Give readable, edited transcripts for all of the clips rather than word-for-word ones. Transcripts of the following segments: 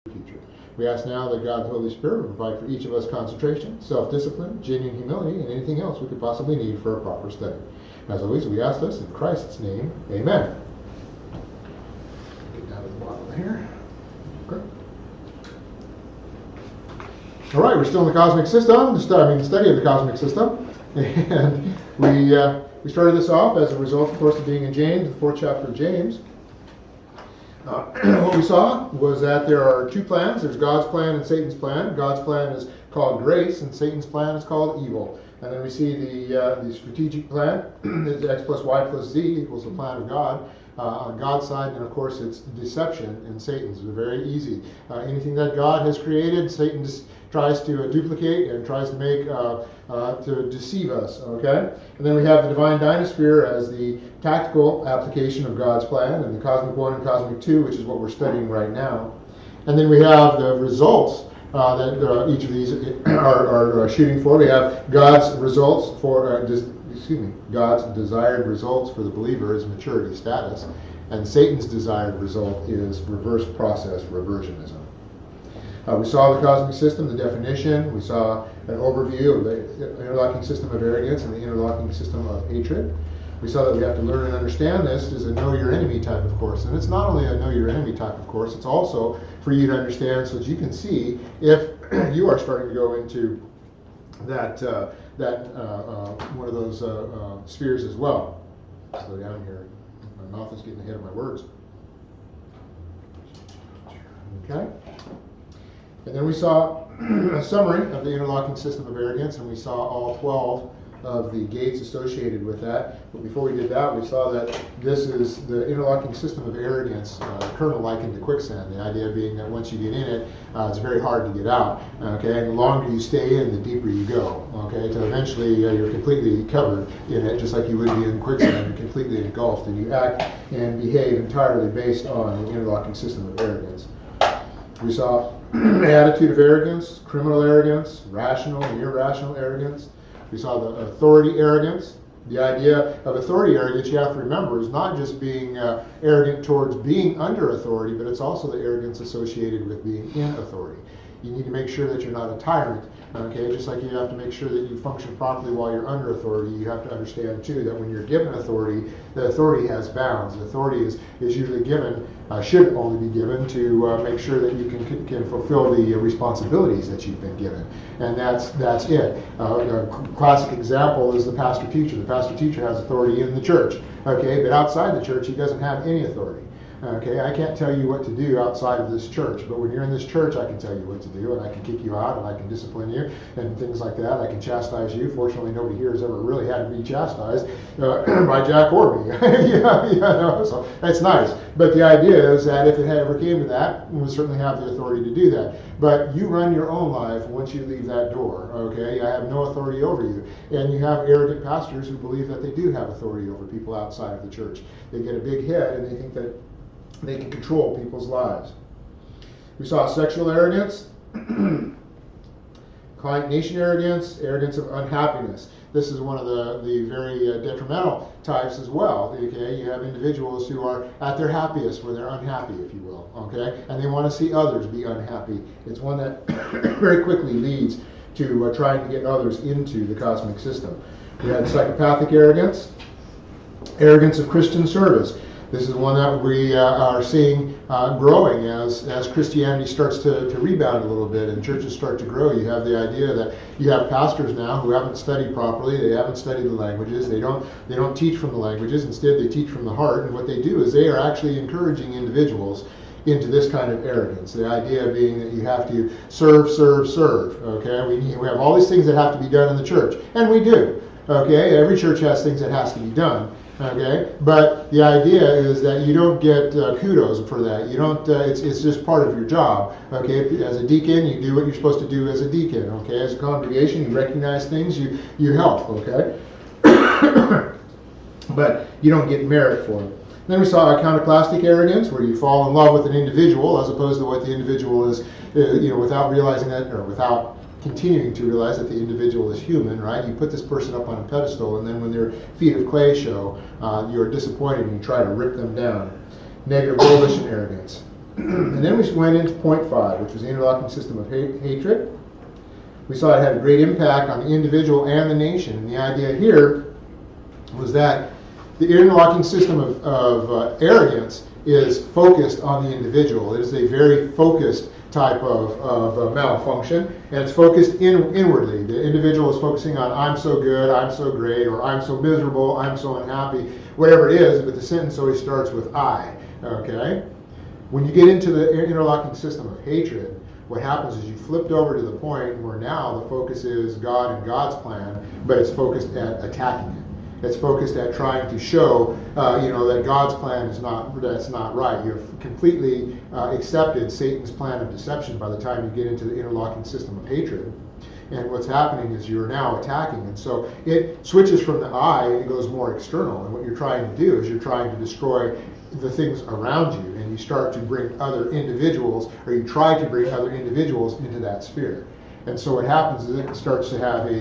future. We ask now that God the Holy Spirit will provide for each of us concentration, self-discipline, genuine humility, and anything else we could possibly need for a proper study. As always, we ask this in Christ's name. Amen. Get down to the bottom here. Okay. All right, we're still in the cosmic system, the study of the cosmic system. And we started this off as a result, of course, of being in James, the 4th chapter of James. What we saw was that there are two plans. There's God's plan and Satan's plan. God's plan is called grace, and Satan's plan is called evil. And then we see the strategic plan is X plus Y plus Z equals the plan of God. On God's side, and of course it's deception in Satan's. It's very easy. Anything that God has created, Satan just tries to duplicate and tries to make to deceive us. Okay, and then we have the divine dynasphere as the tactical application of God's plan, and the cosmic 1 and cosmic 2, which is what we're studying right now. And then we have the results that each of these are shooting for. We have God's results for God's desired results for the believer is maturity status, and Satan's desired result is reverse process reversionism. We saw the cosmic system, the definition. We saw an overview of the interlocking system of arrogance and the interlocking system of hatred. We saw that we have to learn and understand this as a know your enemy type of course. And it's not only a know your enemy type of course, it's also for you to understand so that you can see if you are starting to go into that one of those spheres as well. Slow down here. My mouth is getting ahead of my words. Okay? And then we saw a summary of the interlocking system of arrogance, and we saw all 12 of the gates associated with that. But before we did that, we saw that this is the interlocking system of arrogance, kernel likened to quicksand. The idea being that once you get in it, it's very hard to get out. Okay, and the longer you stay in, the deeper you go. Okay, until eventually you're completely covered in it, just like you would be in quicksand. You're completely engulfed, and you act and behave entirely based on the interlocking system of arrogance. We saw attitude of arrogance, criminal arrogance, rational and irrational arrogance. We saw the authority arrogance. The idea of authority arrogance, you have to remember, is not just being arrogant towards being under authority, but it's also the arrogance associated with being in authority. You need to make sure that you're not a tyrant, okay? Just like you have to make sure that you function properly while you're under authority, you have to understand, too, that when you're given authority, the authority has bounds. The authority is usually given, should only be given to make sure that you can fulfill the responsibilities that you've been given. And that's it. A classic example is the pastor-teacher. The pastor-teacher has authority in the church, okay? But outside the church, he doesn't have any authority. Okay, I can't tell you what to do outside of this church, but when you're in this church, I can tell you what to do, and I can kick you out, and I can discipline you, and things like that. I can chastise you. Fortunately, nobody here has ever really had to be chastised by Jack or me. So that's nice. But the idea is that if it ever came to that, we would certainly have the authority to do that. But you run your own life once you leave that door, okay? I have no authority over you. And you have arrogant pastors who believe that they do have authority over people outside of the church. They get a big head, and they think that they can control people's lives. We saw sexual arrogance, client nation arrogance, arrogance of unhappiness. This is one of the very detrimental types as well. Okay, you have individuals who are at their happiest when they're unhappy, if you will. Okay, and they want to see others be unhappy. It's one that very quickly leads to trying to get others into the cosmic system. We had psychopathic arrogance, arrogance of Christian service. This is one that we are seeing growing as Christianity starts to rebound a little bit and churches start to grow. You have the idea that you have pastors now who haven't studied properly. They haven't studied the languages. They don't teach from the languages. Instead, they teach from the heart. And what they do is they are actually encouraging individuals into this kind of arrogance. The idea being that you have to serve. Okay, we have all these things that have to be done in the church, and we do. Okay, every church has things that has to be done. Okay, but the idea is that you don't get kudos for that. You don't. It's just part of your job. Okay, as a deacon, you do what you're supposed to do as a deacon. Okay, as a congregation, you recognize things, you help. Okay, but you don't get merit for it. Then we saw iconoclastic arrogance, where you fall in love with an individual as opposed to what the individual is, without realizing that, or without continuing to realize that the individual is human, right? You put this person up on a pedestal, and then when their feet of clay show, you're disappointed and you try to rip them down. Negative volition arrogance. And then we went into point 5, which was the interlocking system of hatred. We saw it had a great impact on the individual and the nation. And the idea here was that the interlocking system of arrogance is focused on the individual. It is a very focused type of malfunction, and it's focused inwardly. The individual is focusing on, I'm so good, I'm so great, or I'm so miserable, I'm so unhappy, whatever it is, but the sentence always starts with I, okay? When you get into the interlocking system of hatred, what happens is you flipped over to the point where now the focus is God and God's plan, but it's focused at attacking it. It's focused at trying to show, that God's plan is not right. You've completely accepted Satan's plan of deception by the time you get into the interlocking system of hatred. And what's happening is you're now attacking. And so it switches from the I and it goes more external. And what you're trying to do is you're trying to destroy the things around you. And you start to bring other individuals, or you try to bring other individuals into that sphere. And so what happens is it starts to have a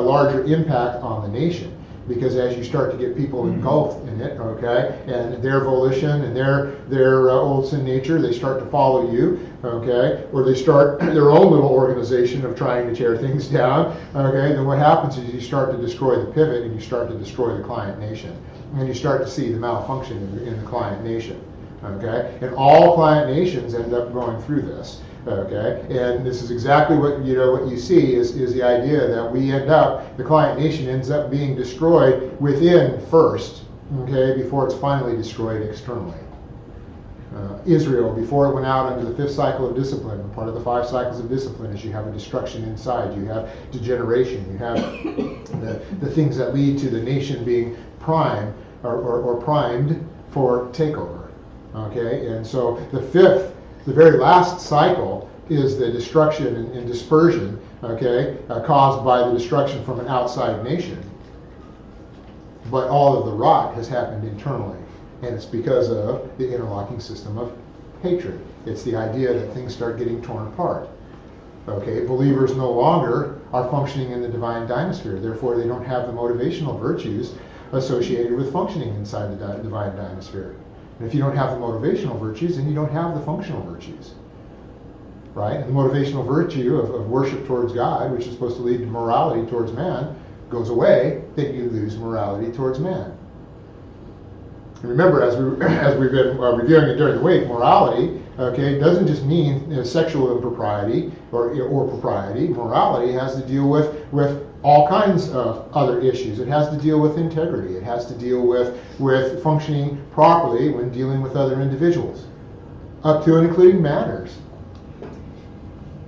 larger impact on the nation, because as you start to get people engulfed in it, okay, and their volition and their old sin nature, they start to follow you, okay, or they start their own little organization of trying to tear things down, okay, then what happens is you start to destroy the pivot and you start to destroy the client nation. And you start to see the malfunction in the client nation, okay, and all client nations end up going through this. Okay, and this is exactly what you see is the idea that we end up, the client nation ends up being destroyed within first, okay, before it's finally destroyed externally. Israel, before it went out into the 5th cycle of discipline, part of the 5 cycles of discipline is you have a destruction inside, you have degeneration, you have the things that lead to the nation being primed or primed for takeover. Okay, and so the very last cycle is the destruction and dispersion, okay, caused by the destruction from an outside nation. But all of the rot has happened internally, and it's because of the interlocking system of hatred. It's the idea that things start getting torn apart. Okay, believers no longer are functioning in the divine dynasphere. Therefore, they don't have the motivational virtues associated with functioning inside the divine dynasphere. And if you don't have the motivational virtues, then you don't have the functional virtues, right? And the motivational virtue of worship towards God, which is supposed to lead to morality towards man, goes away, then you lose morality towards man. And remember, as we've been reviewing it during the week, morality, okay, doesn't just mean sexual impropriety or propriety. Morality has to deal with all kinds of other issues. It has to deal with integrity. It has to deal with functioning properly when dealing with other individuals, up to and including manners.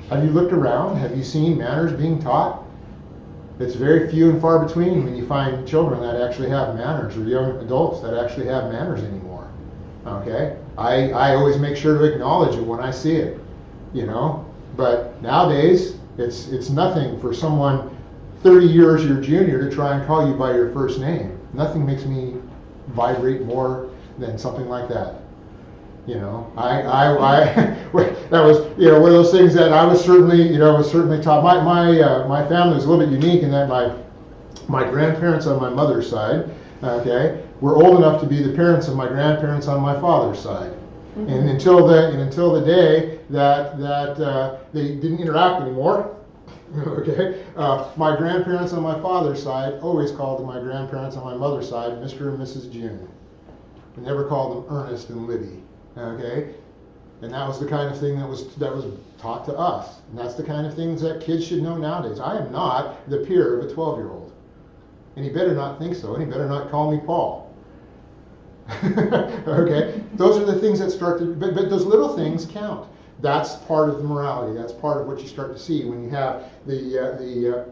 Have you looked around? Have you seen manners being taught? It's very few and far between when you find children that actually have manners, or young adults that actually have manners anymore. Okay? I always make sure to acknowledge it when I see it, But nowadays, it's nothing for someone 30 years your junior to try and call you by your first name. Nothing makes me vibrate more than something like that. That was one of those things that I was certainly taught. My family was a little bit unique in that my grandparents on my mother's side, okay, were old enough to be the parents of my grandparents on my father's side. Mm-hmm. And until the day that they didn't interact anymore. Okay, my grandparents on my father's side always called my grandparents on my mother's side Mr. and Mrs. June. We never called them Ernest and Libby. Okay, and that was the kind of thing that was taught to us, and that's the kind of things that kids should know nowadays. I am not the peer of a 12-year-old, and he better not think so, and he better not call me Paul. Okay, those are the things that start to, but those little things count. That's part of the morality. That's part of what you start to see when you have the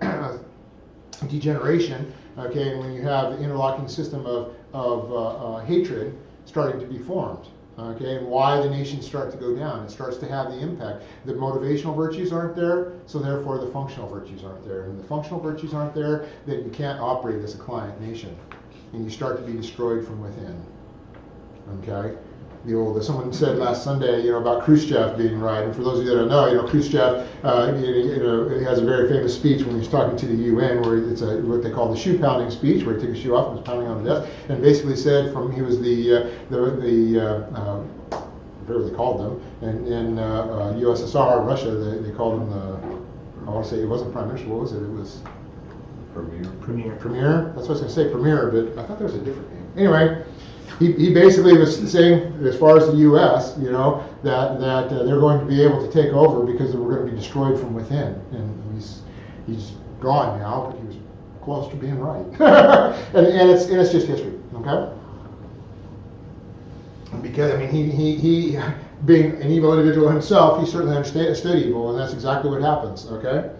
degeneration, okay, and when you have the interlocking system of hatred starting to be formed, okay, and why the nations start to go down. It starts to have the impact. The motivational virtues aren't there, so therefore the functional virtues aren't there. And if the functional virtues aren't there, then you can't operate as a client nation, and you start to be destroyed from within, okay. Someone said last Sunday, about Khrushchev being right, and for those of you that don't know, Khrushchev, he has a very famous speech when he was talking to the UN, where it's what they call the shoe pounding speech, where he took his shoe off and was pounding on the desk, and basically said he was the I forget what they called them. And in USSR, Russia, they called them the, I want to say it wasn't prime minister, what was it? It was Premier. That's what I was going to say, Premier, but I thought there was a different name. Anyway, he basically was saying, as far as the U.S., you know, that they're going to be able to take over because we're going to be destroyed from within. And he's gone now, but he was close to being right. and it's just history, okay? Because I mean, he being an evil individual himself, he certainly understood evil, and that's exactly what happens, okay?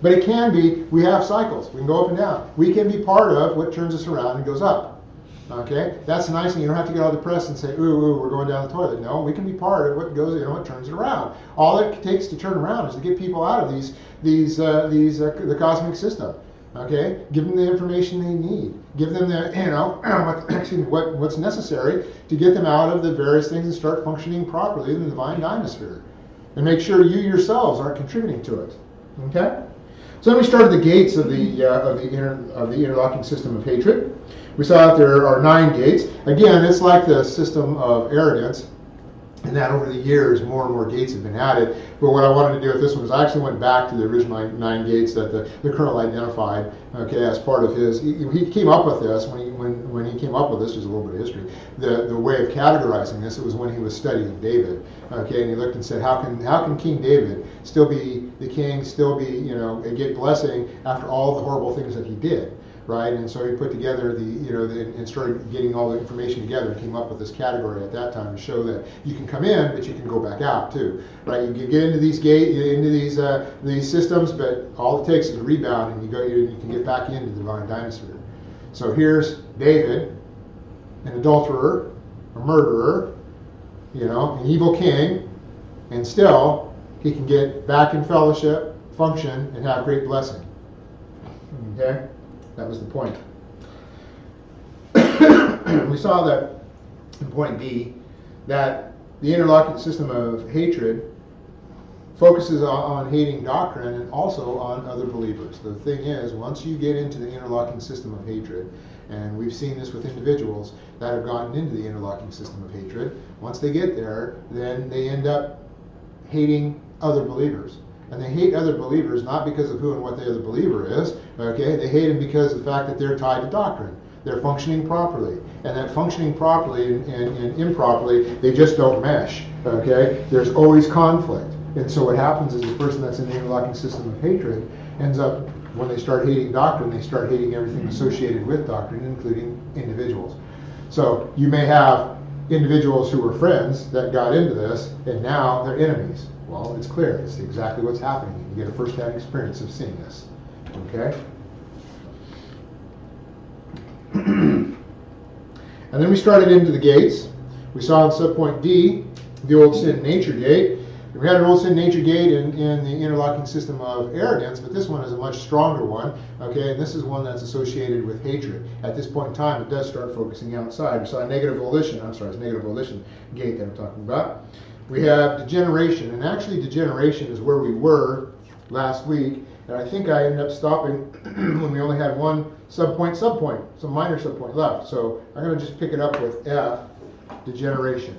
But it can be, we have cycles. We can go up and down. We can be part of what turns us around and goes up. Okay? That's the nice thing. You don't have to get all depressed and say, ooh, we're going down the toilet. No, we can be part of what goes, you know, what turns it around. All it takes to turn around is to get people out of the cosmic system. Okay? Give them the information they need. Give them the, you know, what's necessary to get them out of the various things and start functioning properly in the divine dynasphere. And make sure you yourselves aren't contributing to it. Okay? So then we started the gates of the interlocking system of hatred. We saw that there are 9 gates. Again, it's like the system of arrogance, and that over the years more and more gates have been added. But what I wanted to do with this one was I actually went back to the original 9 gates that the colonel identified. Okay, as part of his, he came up with this when he came up with this. Just a little bit of history. The way of categorizing this, it was when he was studying David. Okay, and he looked and said, how can King David still be the king, still be, you know, and get blessing after all the horrible things that he did? Right, and so he put together and started getting all the information together and came up with this category at that time to show that you can come in, but you can go back out too. Right, you can get into these these systems, but all it takes is a rebound, and you can get back into the divine dynasphere. So here's David, an adulterer, a murderer, you know, an evil king, and still he can get back in fellowship, function, and have great blessing. Okay. That was the point. We saw that in point B, that the interlocking system of hatred focuses on hating doctrine and also on other believers. The thing is, once you get into the interlocking system of hatred, and we've seen this with individuals that have gotten into the interlocking system of hatred, once they get there, then they end up hating other believers. And they hate other believers not because of who and what the other believer is, okay? They hate them because of the fact that they're tied to doctrine. They're functioning properly. And that functioning properly and improperly, they just don't mesh, okay? There's always conflict. And so what happens is the person that's in the interlocking system of hatred ends up, when they start hating doctrine, they start hating everything associated with doctrine, including individuals. So you may have individuals who were friends that got into this, and now they're enemies. Well, it's clear. It's exactly what's happening. You get a first-hand experience of seeing this. Okay? And then we started into the gates. We saw in subpoint D, the old sin nature gate. We had an old sin nature gate in the interlocking system of arrogance, but this one is a much stronger one. Okay, and this is one that's associated with hatred. At this point in time, it does start focusing outside. We saw a negative volition. I'm sorry, it's negative volition gate that I'm talking about. We have degeneration, and actually degeneration is where we were last week, and I think I ended up stopping when we only had one some minor subpoint left. So I'm going to just pick it up with F, degeneration.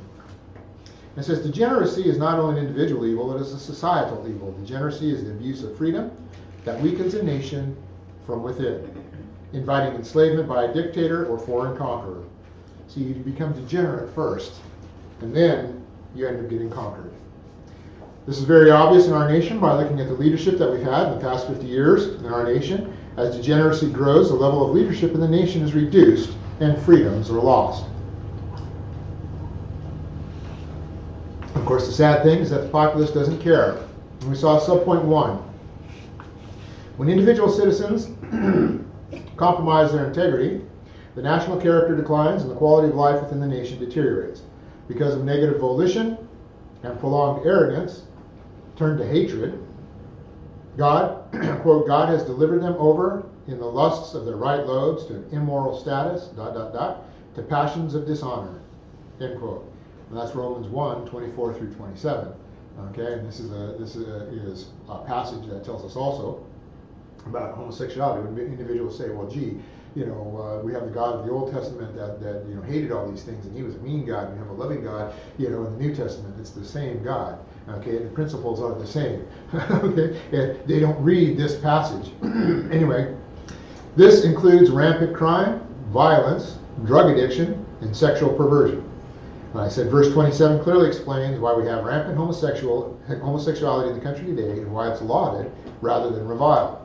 It says degeneracy is not only an individual evil, it is a societal evil. Degeneracy is the abuse of freedom that weakens a nation from within, inviting enslavement by a dictator or foreign conqueror. So you become degenerate first, and then you end up getting conquered. This is very obvious in our nation by looking at the leadership that we've had in the past 50 years in our nation. As degeneracy grows, the level of leadership in the nation is reduced and freedoms are lost. Of course, the sad thing is that the populace doesn't care. And we saw subpoint 1. When individual citizens compromise their integrity, the national character declines and the quality of life within the nation deteriorates. Because of negative volition and prolonged arrogance turned to hatred, God, quote, God has delivered them over in the lusts of their right lobes to an immoral status, to passions of dishonor, end quote. And that's Romans 1, 24 through 27. Okay, and this is a passage that tells us also about homosexuality. When individuals say, well, gee, we have the God of the Old Testament that hated all these things, and he was a mean God. And we have a loving God, in the New Testament. It's the same God. Okay, the principles are the same. Okay, and they don't read this passage. Anyway, this includes rampant crime, violence, drug addiction, and sexual perversion. And I said verse 27 clearly explains why we have rampant homosexuality in the country today and why it's lauded rather than reviled.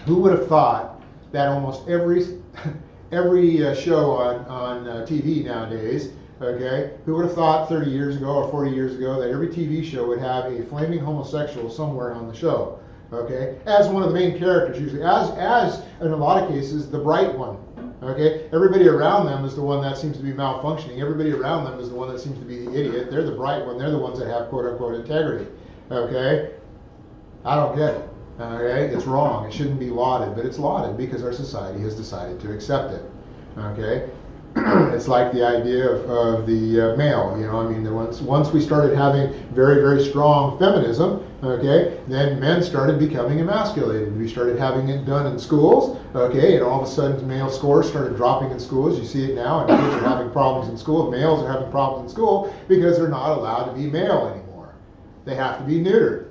Who would have thought that almost every show on TV nowadays, okay, who would have thought 30 years ago or 40 years ago that every TV show would have a flaming homosexual somewhere on the show, okay, as one of the main characters, usually, as in a lot of cases, the bright one. Okay, everybody around them is the one that seems to be malfunctioning. Everybody around them is the one that seems to be the idiot. They're the bright one. They're the ones that have quote-unquote integrity. Okay, I don't get it. Okay, it's wrong. It shouldn't be lauded, but it's lauded because our society has decided to accept it. Okay, it's like the idea of the male. Once we started having very, very strong feminism, okay, then men started becoming emasculated. We started having it done in schools, okay, and all of a sudden male scores started dropping in schools. You see it now, and kids are having problems in school. Males are having problems in school because they're not allowed to be male anymore. They have to be neutered.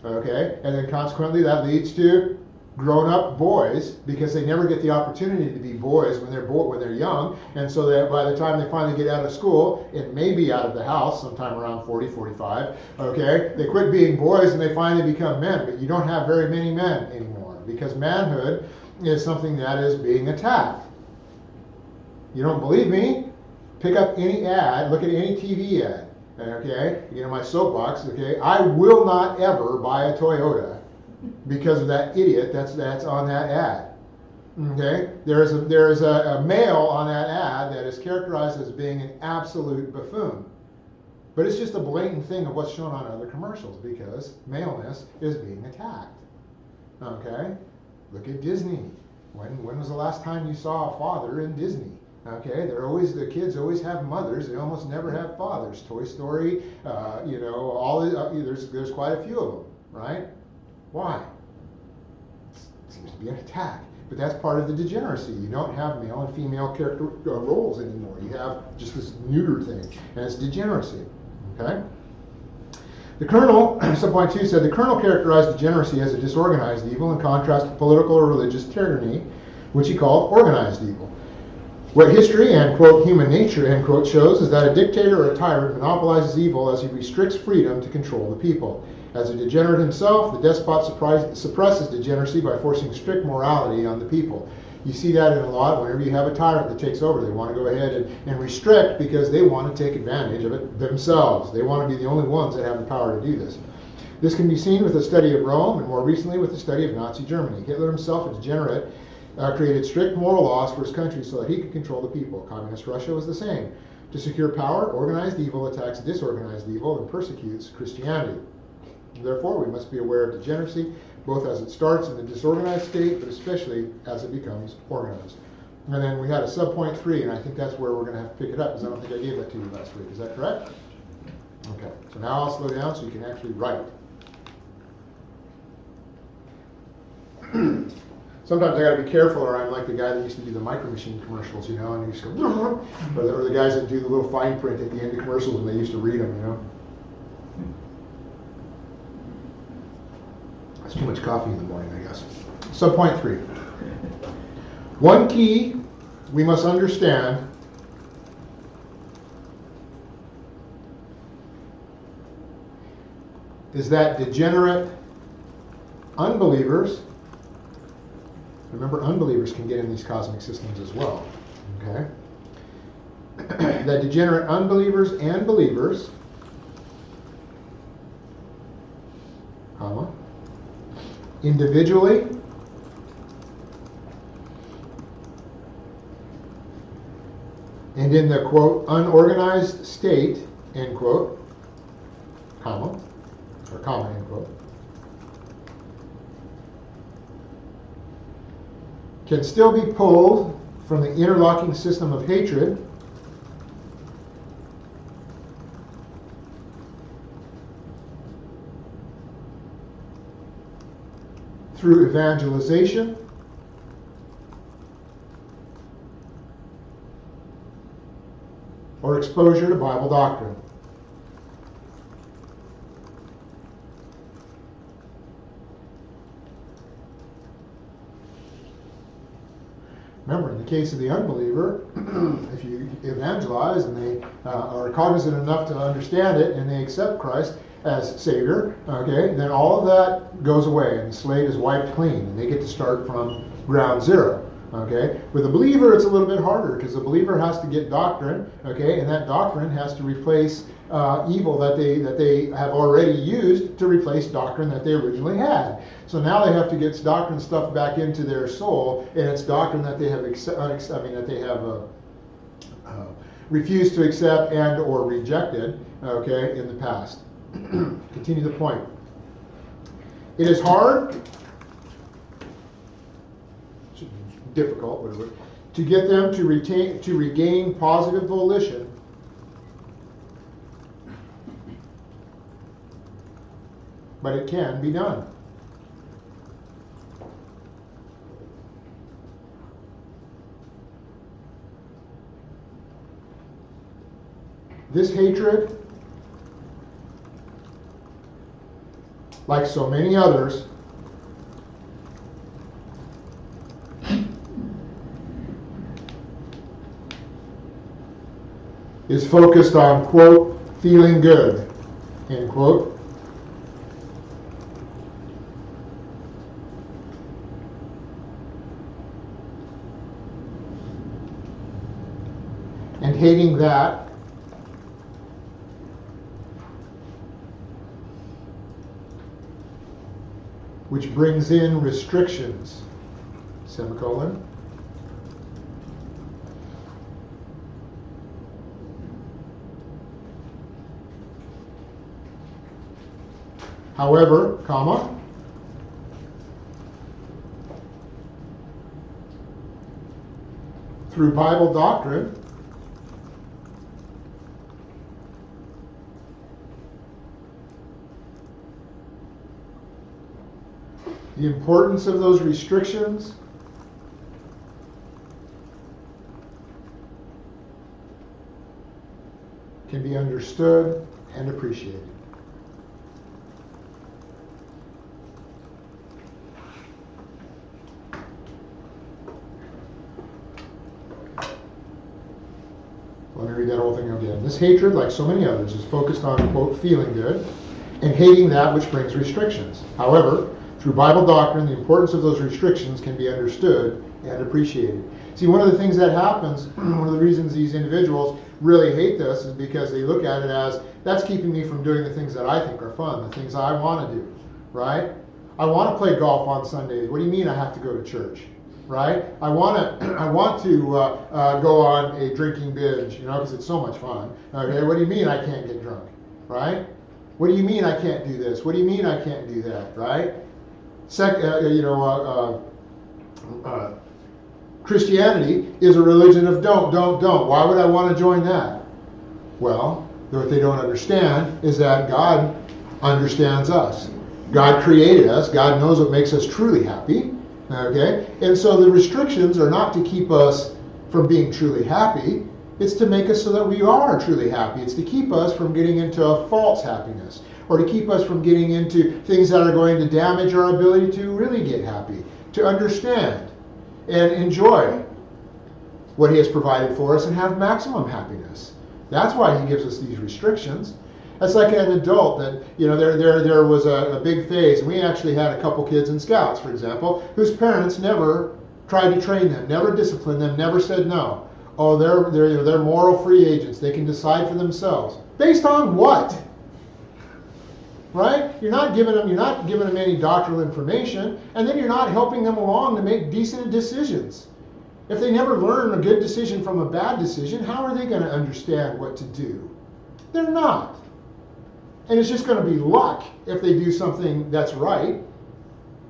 Okay, and then consequently that leads to grown-up boys because they never get the opportunity to be boys when they're young, and so that by the time they finally get out of school and maybe out of the house sometime around 40, 45, okay, they quit being boys and they finally become men. But you don't have very many men anymore because manhood is something that is being attacked. You don't believe me? Pick up any ad, look at any TV ad. Okay, my soapbox. Okay, I will not ever buy a Toyota because of that idiot that's on that ad. Okay, there is a male on that ad that is characterized as being an absolute buffoon, but it's just a blatant thing of what's shown on other commercials because maleness is being attacked. Okay, look at Disney. When was the last time you saw a father in Disney? Okay, the kids always have mothers. They almost never have fathers. Toy Story, there's quite a few of them, right? Why? It seems to be an attack, but that's part of the degeneracy. You don't have male and female character roles anymore. You have just this neuter thing, and it's degeneracy. Okay. The Colonel, subpoint 2 said the Colonel characterized degeneracy as a disorganized evil in contrast to political or religious tyranny, which he called organized evil. What history and, quote, human nature, end quote, shows is that a dictator or a tyrant monopolizes evil as he restricts freedom to control the people. As a degenerate himself, the despot suppresses degeneracy by forcing strict morality on the people. You see that in a lot whenever you have a tyrant that takes over. They want to go ahead and restrict because they want to take advantage of it themselves. They want to be the only ones that have the power to do this. This can be seen with the study of Rome and more recently with the study of Nazi Germany. Hitler himself, a degenerate, created strict moral laws for his country so that he could control the people. Communist Russia was the same. To secure power, organized evil attacks disorganized evil and persecutes Christianity. Therefore, we must be aware of degeneracy, both as it starts in the disorganized state, but especially as it becomes organized. And then we had a subpoint 3, and I think that's where we're going to have to pick it up, because I don't think I gave that to you last week. Is that correct? Okay. So now I'll slow down so you can actually write. Sometimes I got to be careful, or I'm like the guy that used to do the Micro Machine commercials, and he used to go, or the guys that do the little fine print at the end of commercials, and they used to read them, That's too much coffee in the morning, I guess. Subpoint 3. One key we must understand is that degenerate unbelievers, remember unbelievers can get in these cosmic systems as well, okay? That degenerate unbelievers and believers, individually and in the, quote, unorganized state, end quote, comma, end quote, can still be pulled from the interlocking system of hatred through evangelization exposure to Bible doctrine. Remember, in the case of the unbeliever, if you evangelize and they are cognizant enough to understand it and they accept Christ as Savior, okay, then all of that goes away and the slate is wiped clean and they get to start from ground zero. Okay, with a believer it's a little bit harder because the believer has to get doctrine, okay, and that doctrine has to replace evil that they have already used to replace doctrine that they originally had. So now they have to get doctrine stuff back into their soul, and it's doctrine that they have refused to accept and or rejected, okay, in the past. Continue the point. It is hard, difficult, whatever, to get them to regain positive volition but it can be done. This hatred, like so many others, is focused on, quote, feeling good, end quote. And hating that which brings in restrictions, semicolon. However, comma, through Bible doctrine, the importance of those restrictions can be understood and appreciated. Let me read that whole thing again. This hatred, like so many others, is focused on, quote, feeling good and hating that which brings restrictions. However, through Bible doctrine, the importance of those restrictions can be understood and appreciated. See, one of the things that happens, one of the reasons these individuals really hate this is because they look at it as, that's keeping me from doing the things that I think are fun, the things I want to do, right? I want to play golf on Sundays. What do you mean I have to go to church? Right? I want to go on a drinking binge, because it's so much fun. Okay, what do you mean I can't get drunk? Right? What do you mean I can't do this? What do you mean I can't do that? Right? Christianity is a religion of don't. Why would I want to join that? Well, what they don't understand is that God understands us. God created us. God knows what makes us truly happy. Okay? And so the restrictions are not to keep us from being truly happy. It's to make us so that we are truly happy. It's to keep us from getting into a false happiness, or to keep us from getting into things that are going to damage our ability to really get happy, to understand and enjoy what He has provided for us and have maximum happiness. That's why He gives us these restrictions. That's like an adult that, there was a big phase, and we actually had a couple kids in Scouts, for example, whose parents never tried to train them, never disciplined them, never said no. Oh, they're moral free agents. They can decide for themselves. Based on what? Right? You're not giving them any doctrinal information, and then you're not helping them along to make decent decisions. If they never learn a good decision from a bad decision, how are they going to understand what to do? They're not. And it's just going to be luck if they do something that's right,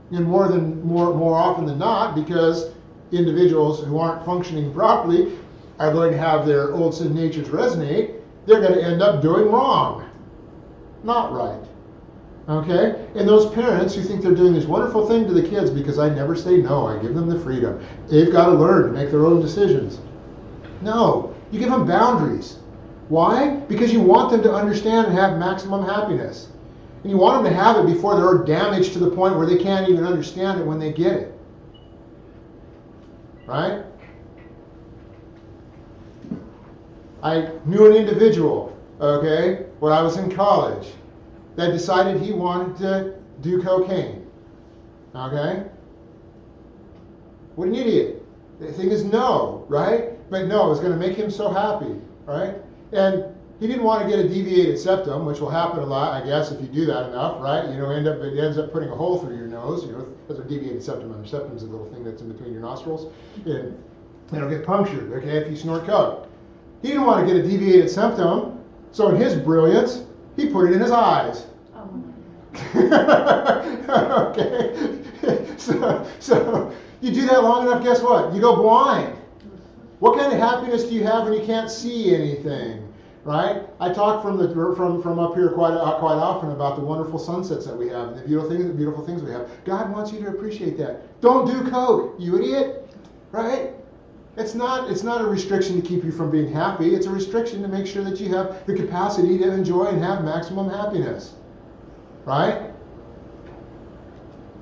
and more often than not, because individuals who aren't functioning properly are going to have their old sin natures resonate. They're going to end up doing wrong, not right. Okay? And those parents who think they're doing this wonderful thing to the kids because I never say no, I give them the freedom. They've got to learn to make their own decisions. No, you give them boundaries. Why? Because you want them to understand and have maximum happiness. And you want them to have it before they're damaged to the point where they can't even understand it when they get it. Right? I knew an individual, okay, when I was in college, that decided he wanted to do cocaine. Okay? What an idiot. The thing is no, right? But no, it was going to make him so happy, right? And he didn't want to get a deviated septum, which will happen a lot, I guess, if you do that enough, right? You know, it ends up putting a hole through your nose. You know, that's a deviated septum. And septum is a little thing that's in between your nostrils, and it'll get punctured, okay, if you snort coke. He didn't want to get a deviated septum, so in his brilliance, he put it in his eyes. Oh. Okay. So you do that long enough, guess what? You go blind. What kind of happiness do you have when you can't see anything? Right? I talk from up here quite often about the wonderful sunsets that we have and the beautiful things we have. God wants you to appreciate that. Don't do coke, you idiot. Right? It's not a restriction to keep you from being happy. It's a restriction to make sure that you have the capacity to enjoy and have maximum happiness. Right?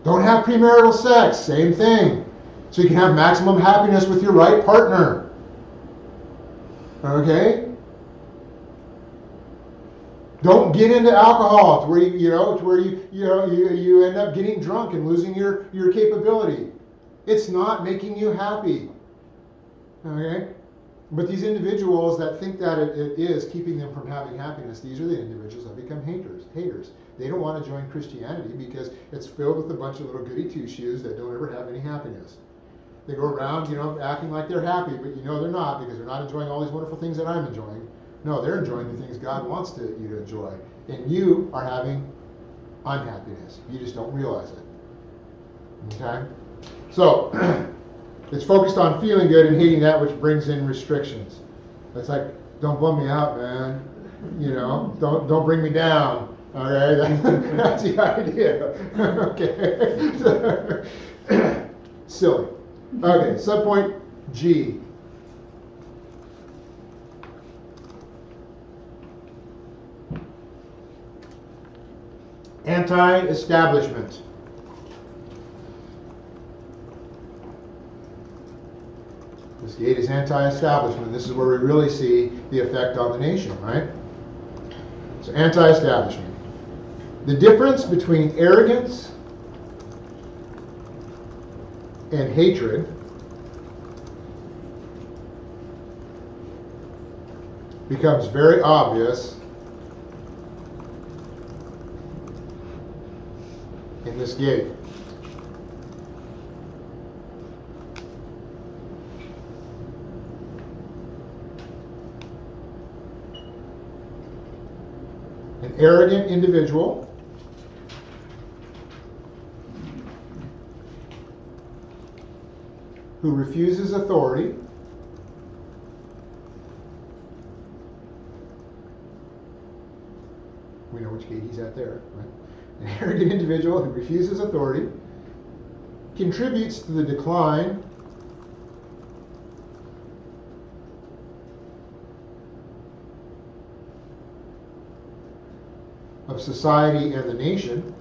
Don't have premarital sex. Same thing. So you can have maximum happiness with your right partner. Okay? Don't get into alcohol to where you end up getting drunk and losing your capability. It's not making you happy. Okay? But these individuals that think that it is keeping them from having happiness, these are the individuals that become haters. They don't want to join Christianity because it's filled with a bunch of little goody two-shoes that don't ever have any happiness. They go around, acting like they're happy, but they're not, because they're not enjoying all these wonderful things that I'm enjoying. No, they're enjoying the things God wants you to enjoy. And you are having unhappiness. You just don't realize it. Okay? So, it's focused on feeling good and hating that which brings in restrictions. It's like, don't bum me out, man. Don't bring me down. Okay? That's the idea. Okay? Silly. Okay, subpoint G. Anti-establishment. This gate is anti-establishment. This is where we really see the effect on the nation, right? So anti-establishment. The difference between arrogance and hatred becomes very obvious in this gate. An arrogant individual who refuses authority we know which gate he's at there, right? An arrogant individual who refuses authority contributes to the decline of society and the nation,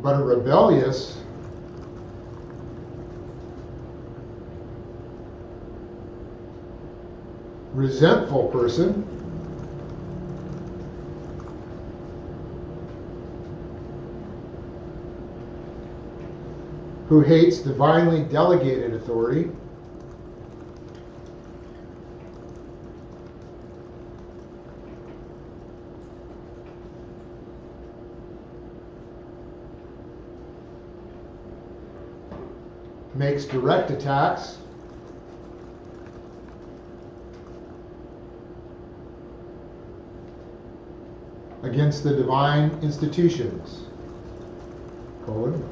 but a rebellious, resentful person who hates divinely delegated authority makes direct attacks against the divine institutions. Colon.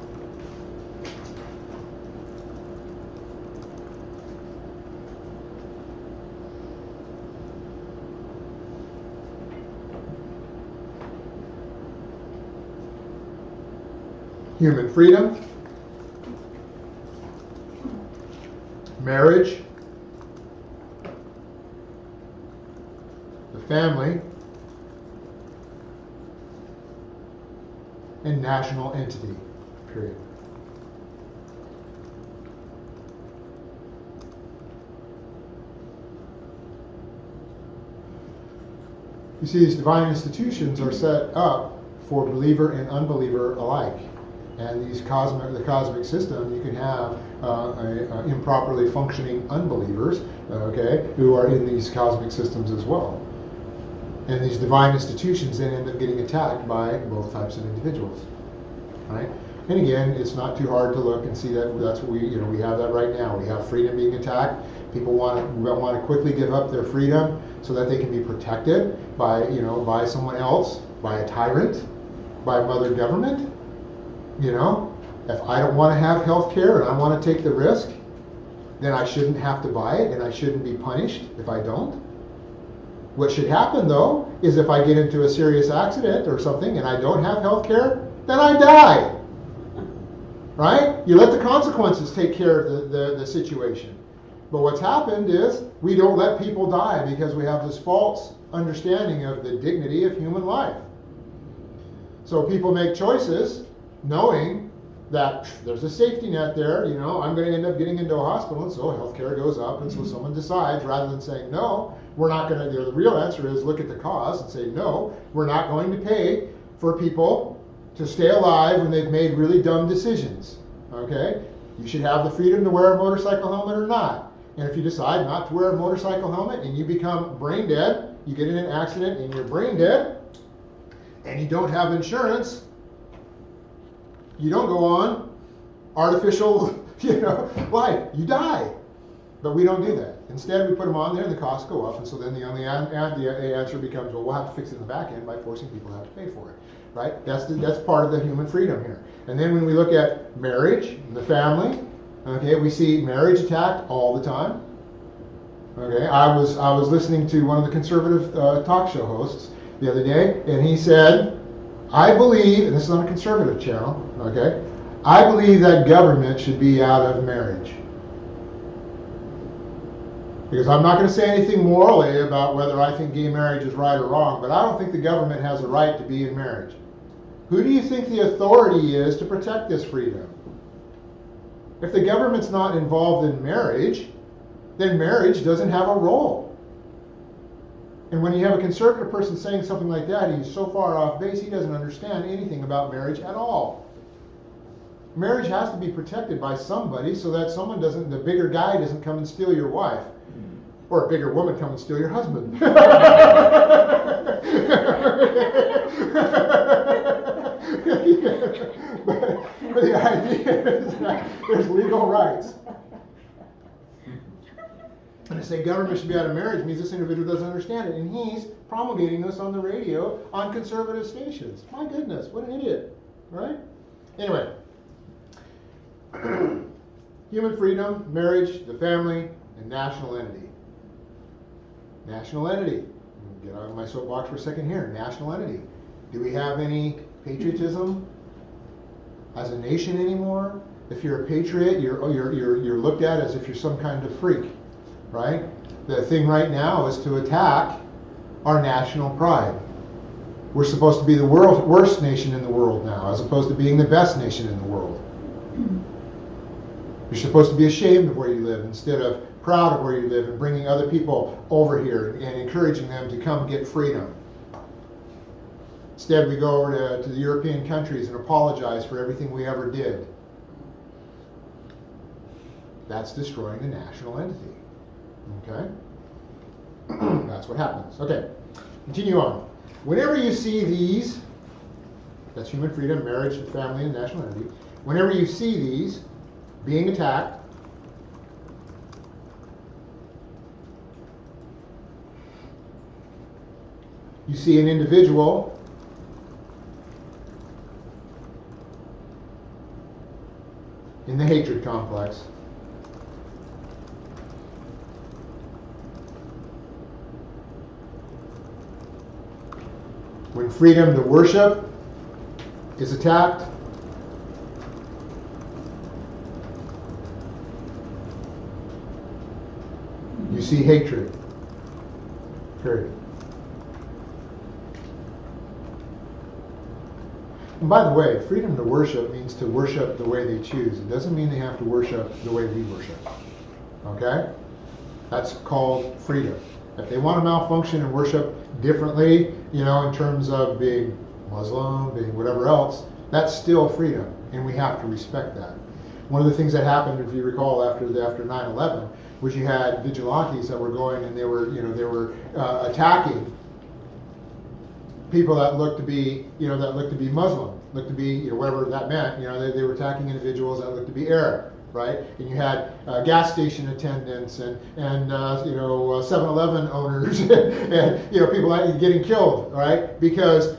human freedom, marriage, the family, and national entity, period. You see, these divine institutions are set up for believer and unbeliever alike. And the cosmic system, you can have improperly functioning unbelievers, okay, who are in these cosmic systems as well. And these divine institutions then end up getting attacked by both types of individuals, right? And again, it's not too hard to look and see that that's what we have that right now. We have freedom being attacked. People want to quickly give up their freedom so that they can be protected by by someone else, by a tyrant, by mother government. If I don't want to have health care and I want to take the risk, then I shouldn't have to buy it and I shouldn't be punished if I don't. What should happen, though, is if I get into a serious accident or something and I don't have health care, then I die. Right? You let the consequences take care of the situation. But what's happened is we don't let people die because we have this false understanding of the dignity of human life. So people make choices knowing that there's a safety net there. I'm going to end up getting into a hospital, and so healthcare goes up, and so someone decides, rather than saying, no, we're not going to, the real answer is look at the cause and say, no, we're not going to pay for people to stay alive when they've made really dumb decisions. Okay? You should have the freedom to wear a motorcycle helmet or not. And if you decide not to wear a motorcycle helmet and you become brain dead, you get in an accident and you're brain dead, and you don't have insurance, you don't go on artificial, life. You die. But we don't do that. Instead, we put them on there and the costs go up. And so then the only answer becomes, well, we'll have to fix it in the back end by forcing people to have to pay for it. Right? That's part of the human freedom here. And then when we look at marriage and the family, okay, we see marriage attacked all the time. Okay, I was listening to one of the conservative talk show hosts the other day, and he said, I believe, and this is on a conservative channel, okay, I believe that government should be out of marriage. Because I'm not going to say anything morally about whether I think gay marriage is right or wrong, but I don't think the government has a right to be in marriage. Who do you think the authority is to protect this freedom? If the government's not involved in marriage, then marriage doesn't have a role. And when you have a conservative person saying something like that, he's so far off base, he doesn't understand anything about marriage at all. Marriage has to be protected by somebody so that the bigger guy doesn't come and steal your wife. Or a bigger woman come and steal your husband. But the idea is that there's legal rights. And to say government should be out of marriage means this individual doesn't understand it. And he's promulgating this on the radio on conservative stations. My goodness, what an idiot. Right? Anyway. Human freedom, marriage, the family, and national entity. National entity. Get out of my soapbox for a second here. National entity. Do we have any patriotism as a nation anymore? If you're a patriot, you're looked at as if you're some kind of freak. Right? The thing right now is to attack our national pride. We're supposed to be the worst nation in the world now, as opposed to being the best nation in the world. You're supposed to be ashamed of where you live instead of proud of where you live and bringing other people over here and encouraging them to come get freedom. Instead, we go over to the European countries and apologize for everything we ever did. That's destroying the national entity. Okay? That's what happens. Okay, continue on. Whenever you see these, that's human freedom, marriage, family, and national entity, whenever you see these being attacked, you see an individual in the hatred complex. When freedom to worship is attacked, see hatred. Period. And by the way, freedom to worship means to worship the way they choose. It doesn't mean they have to worship the way we worship. Okay? That's called freedom. If they want to malfunction and worship differently, in terms of being Muslim, being whatever else, that's still freedom, and we have to respect that. One of the things that happened, if you recall, after 9/11, was you had vigilantes that were going and they were attacking people that looked to be Muslim, looked to be whatever that meant. They were attacking individuals that looked to be Arab, right? And you had gas station attendants and 7-Eleven owners and people that getting killed, right? Because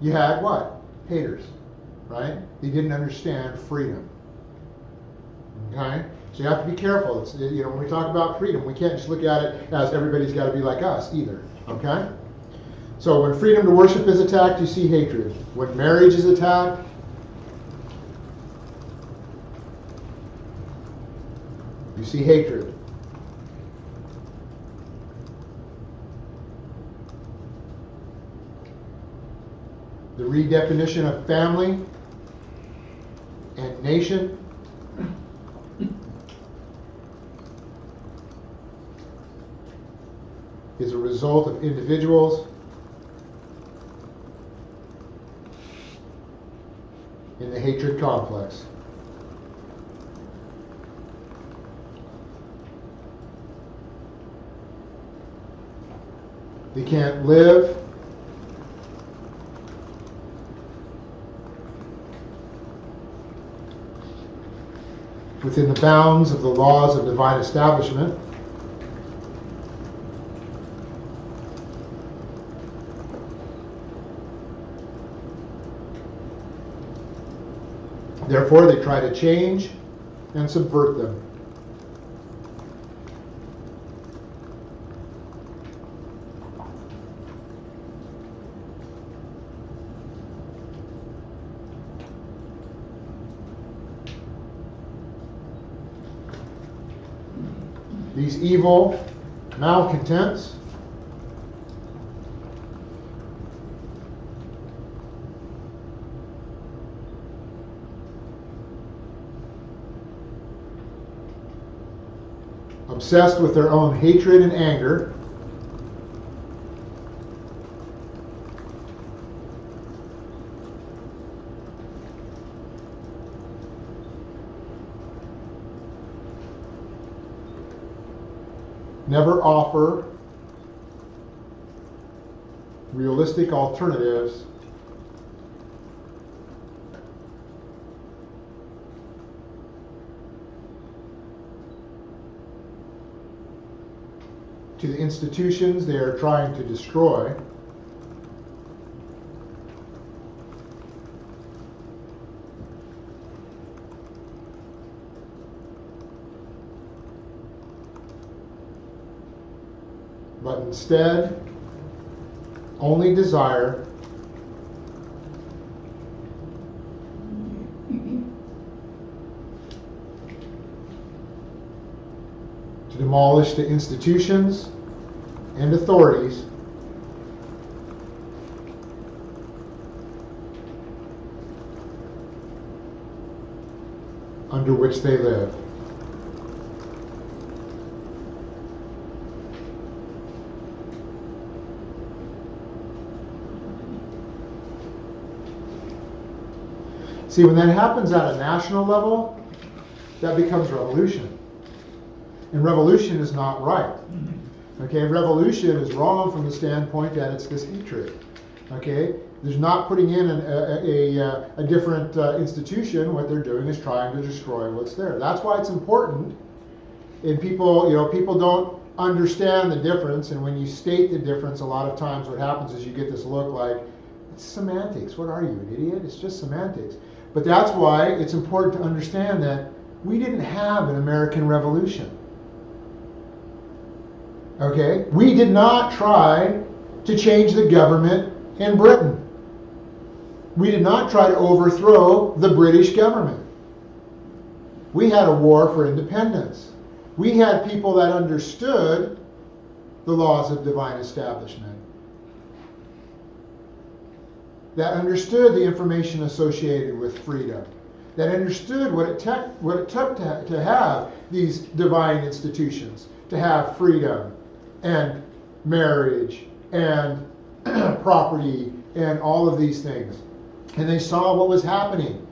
you had what? Haters, right? They didn't understand freedom. Okay? So you have to be careful. It's, when we talk about freedom, we can't just look at it as everybody's got to be like us either. Okay? So when freedom to worship is attacked, you see hatred. When marriage is attacked, you see hatred. The redefinition of family and nation is a result of individuals in the hatred complex. They can't live within the bounds of the laws of divine establishment. Therefore, they try to change and subvert them. These evil malcontents obsessed with their own hatred and anger never offer realistic alternatives to the institutions they are trying to destroy, but instead only desire to demolish the institutions and authorities under which they live. See, when that happens at a national level, that becomes revolution. And revolution is not right. Okay, revolution is wrong from the standpoint that it's this hatred. Okay, there's not putting in a different institution. What they're doing is trying to destroy what's there. That's why it's important. And people don't understand the difference. And when you state the difference, a lot of times what happens is you get this look like, it's semantics. What are you, an idiot? It's just semantics. But that's why it's important to understand that we didn't have an American Revolution. Okay? We did not try to change the government in Britain. We did not try to overthrow the British government. We had a war for independence. We had people that understood the laws of divine establishment, that understood the information associated with freedom, that understood what it took to have these divine institutions, to have freedom and marriage and property and all of these things. And they saw what was happening.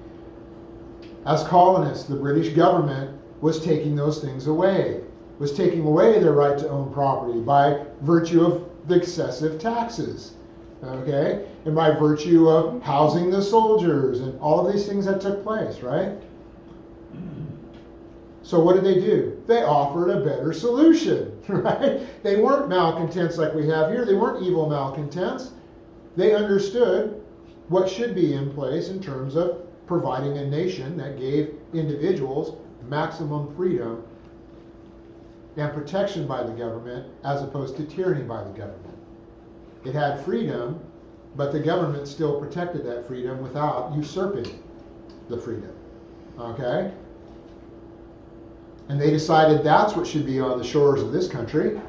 As colonists, the British government was taking those things away, was taking away their right to own property by virtue of the excessive taxes, okay? And by virtue of housing the soldiers and all of these things that took place, right? So what did they do? They offered a better solution, right? They weren't malcontents like we have here. They weren't evil malcontents. They understood what should be in place in terms of providing a nation that gave individuals maximum freedom and protection by the government as opposed to tyranny by the government. It had freedom, but the government still protected that freedom without usurping the freedom. Okay? And they decided that's what should be on the shores of this country,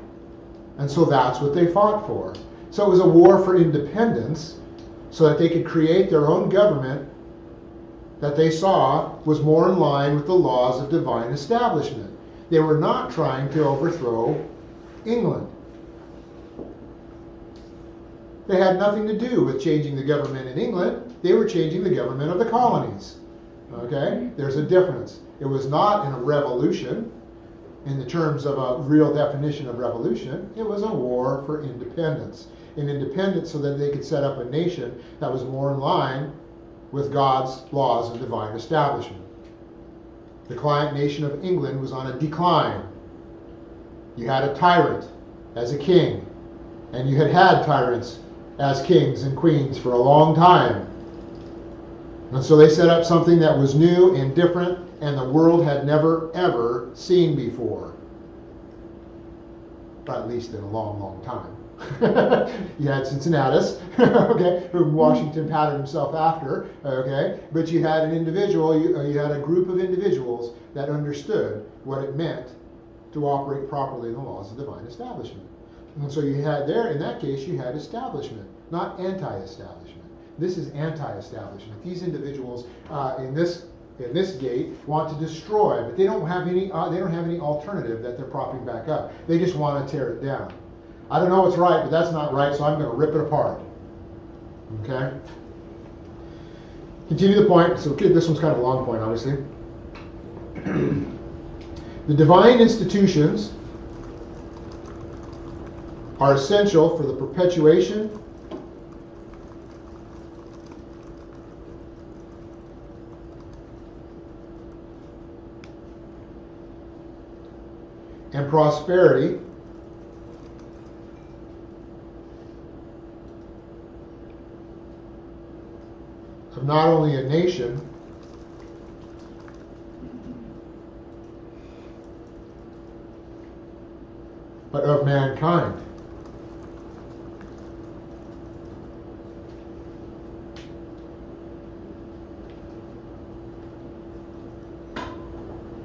and so that's what they fought for. So it was a war for independence so that they could create their own government that they saw was more in line with the laws of divine establishment. They were not trying to overthrow England. They had nothing to do with changing the government in England. They were changing the government of the colonies. Okay? There's a difference. It was not in a revolution, in the terms of a real definition of revolution. It was a war for independence. An independence so that they could set up a nation that was more in line with God's laws of divine establishment. The client nation of England was on a decline. You had a tyrant as a king, and you had had tyrants as kings and queens for a long time. And so they set up something that was new and different, and the world had never, ever seen before. At least in a long, long time. You had Cincinnatus, okay, whom Washington patterned himself after, okay, but you had an individual, you had a group of individuals that understood what it meant to operate properly in the laws of divine establishment. And so you had there, in that case, you had establishment, not anti-establishment. This is anti-establishment. These individuals in this gate want to destroy, but they don't have any alternative that they're propping back up. They just want to tear it down. I don't know what's right, but that's not right, so I'm going to rip it apart. Okay? Continue the point. So this one's kind of a long point, obviously. The divine institutions are essential for the perpetuation and prosperity of not only a nation, but of mankind.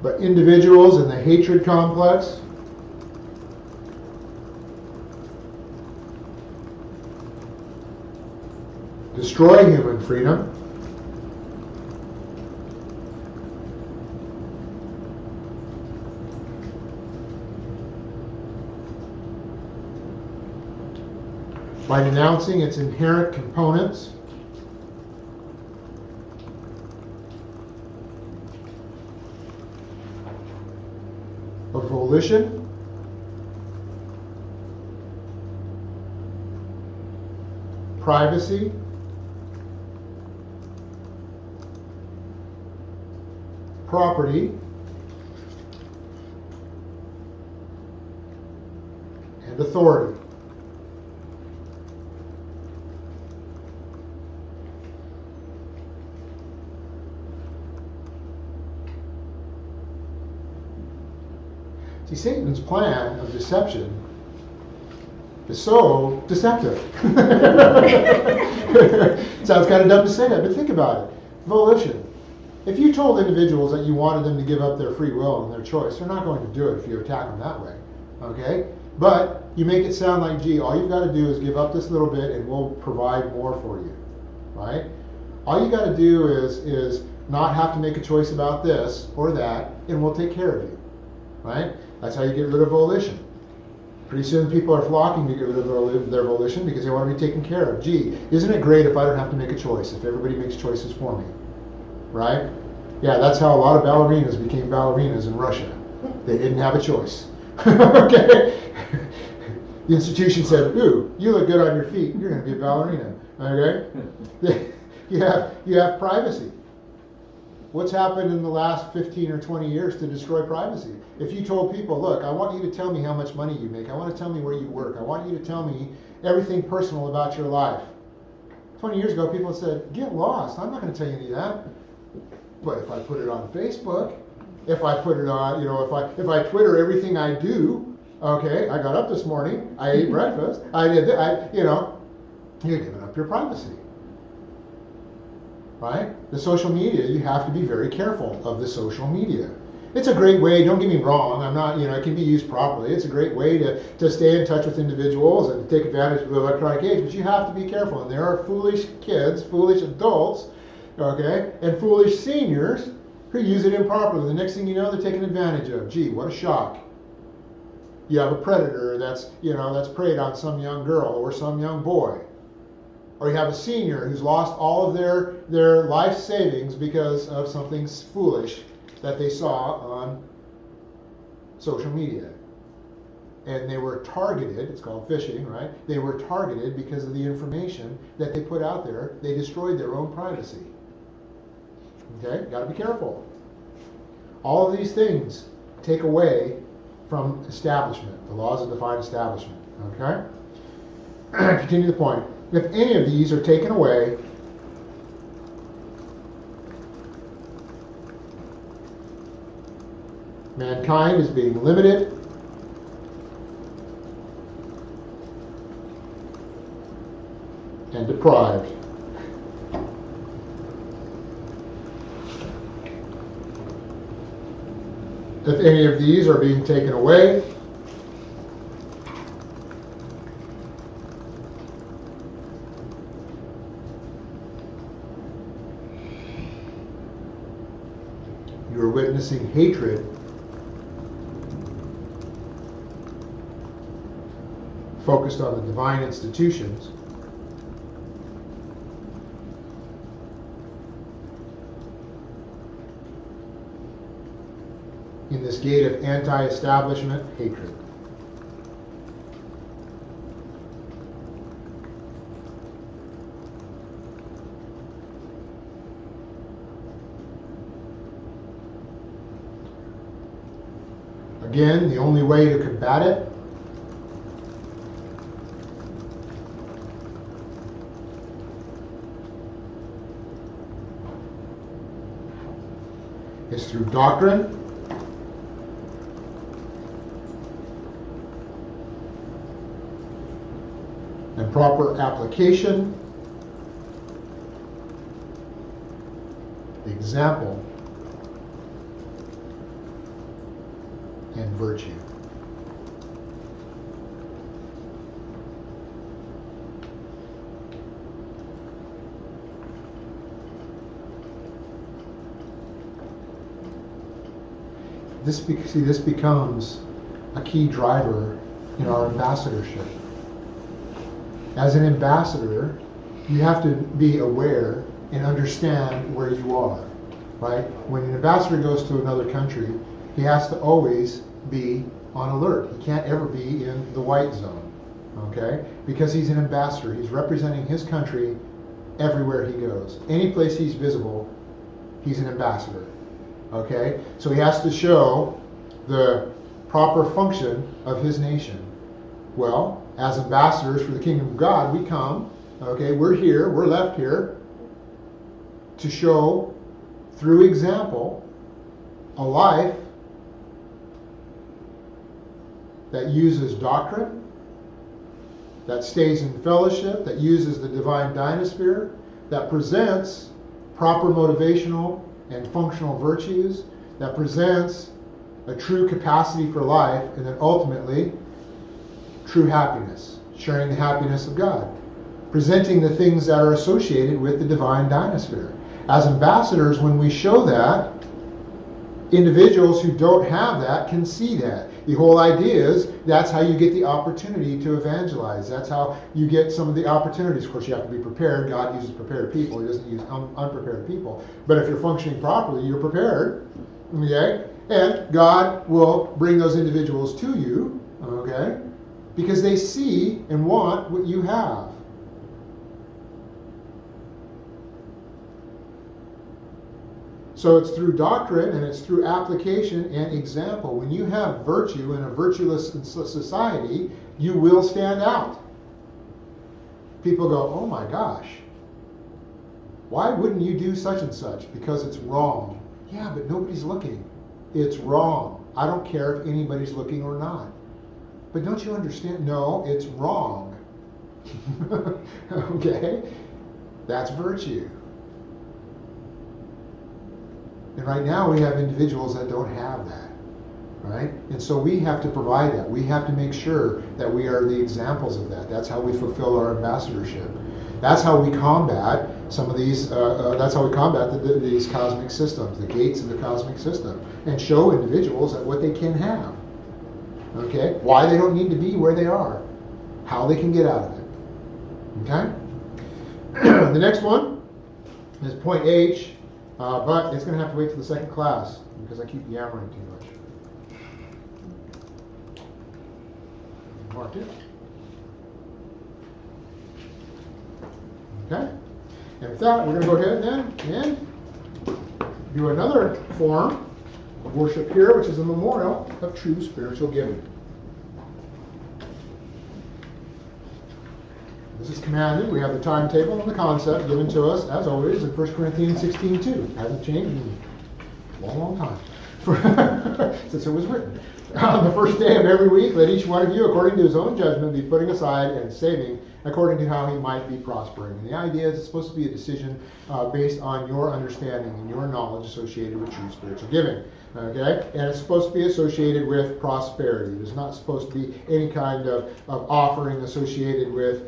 But individuals in the hatred complex destroy human freedom by denouncing its inherent components of volition, privacy, property, and authority. See, Satan's plan of deception is so deceptive. Sounds kind of dumb to say that, but think about it. Volition. If you told individuals that you wanted them to give up their free will and their choice, they're not going to do it if you attack them that way. Okay? But you make it sound like, gee, all you've got to do is give up this little bit and we'll provide more for you. Right? All you got to do is not have to make a choice about this or that, and we'll take care of you. Right? That's how you get rid of volition. Pretty soon people are flocking to get rid of their volition because they want to be taken care of. Gee, isn't it great if I don't have to make a choice, if everybody makes choices for me? Right? Yeah, that's how a lot of ballerinas became ballerinas in Russia. They didn't have a choice. Okay? The institution said, ooh, you look good on your feet, you're going to be a ballerina. Okay? You have privacy. What's happened in the last 15 or 20 years to destroy privacy? If you told people, look, I want you to tell me how much money you make. I want to tell me where you work. I want you to tell me everything personal about your life. 20 years ago, people said, get lost. I'm not going to tell you any of that. But if I put it on Facebook, if I put it on, if I Twitter everything I do, okay, I got up this morning, I ate breakfast, I did that, you're giving up your privacy. Right? The social media, you have to be very careful of the social media. It's a great way, don't get me wrong, I'm not, it can be used properly. It's a great way to stay in touch with individuals and to take advantage of the electronic age, but you have to be careful. And there are foolish kids, foolish adults, okay, and foolish seniors who use it improperly. The next thing you know, they're taken advantage of. Gee, what a shock. You have a predator that's preyed on some young girl or some young boy. Or you have a senior who's lost all of their life savings because of something foolish that they saw on social media. And they were targeted, it's called phishing, right? They were targeted because of the information that they put out there. They destroyed their own privacy. Okay, got to be careful. All of these things take away from establishment, the laws of divine establishment. Okay? Continue the point. If any of these are taken away, mankind is being limited and deprived. If any of these are being taken away, you are witnessing hatred focused on the divine institutions in this gate of anti-establishment hatred. Again, the only way to combat it is through doctrine and proper application, example, and virtue. This becomes a key driver in our ambassadorship. As an ambassador, you have to be aware and understand where you are, right? When an ambassador goes to another country, he has to always be on alert. He can't ever be in the white zone, okay? Because he's an ambassador. He's representing his country everywhere he goes. Any place he's visible, he's an ambassador, okay? So he has to show the proper function of his nation. Well, as ambassadors for the kingdom of God, we come, okay, we're here, we're left here to show through example a life that uses doctrine, that stays in fellowship, that uses the divine dynasphere, that presents proper motivational and functional virtues that presents a true capacity for life, and then ultimately true happiness, sharing the happiness of God, presenting the things that are associated with the divine dynasphere. As ambassadors, when we show that, individuals who don't have that can see that. The whole idea is that's how you get the opportunity to evangelize. That's how you get some of the opportunities. Of course, you have to be prepared. God uses prepared people. He doesn't use unprepared people. But if you're functioning properly, you're prepared. Okay? And God will bring those individuals to you. Okay? Because they see and want what you have. So it's through doctrine and it's through application and example. When you have virtue in a virtueless society, you will stand out. People go, oh my gosh, why wouldn't you do such and such? Because it's wrong. Yeah, but nobody's looking. It's wrong. I don't care if anybody's looking or not. But don't you understand? No, it's wrong. Okay? That's virtue. And right now we have individuals that don't have that, right? And so we have to provide that. We have to make sure that we are the examples of that. That's how we fulfill our ambassadorship. That's how we combat some of these, that's how we combat these cosmic systems, the gates of the cosmic system, and show individuals that what they can have, okay? Why they don't need to be where they are, how they can get out of it, okay? The next one is point H. But it's going to have to wait till the second class because I keep yammering too much. Marked it. Okay? And with that, we're going to go ahead then and do another form of worship here, which is a memorial of true spiritual giving. This is commanded. We have the timetable and the concept given to us, as always, in 1 Corinthians 16:2. Hasn't changed in a long, long time since it was written. On the first day of every week, let each one of you, according to his own judgment, be putting aside and saving according to how he might be prospering. And the idea is it's supposed to be a decision based on your understanding and your knowledge associated with true spiritual giving. Okay? And it's supposed to be associated with prosperity. There's not supposed to be any kind of offering associated with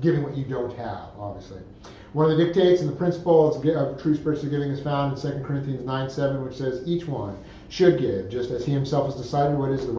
giving what you don't have, obviously. One of the dictates and the principles of true spiritual giving is found in 2 Corinthians 9:7, which says each one should give, just as he himself has decided what is the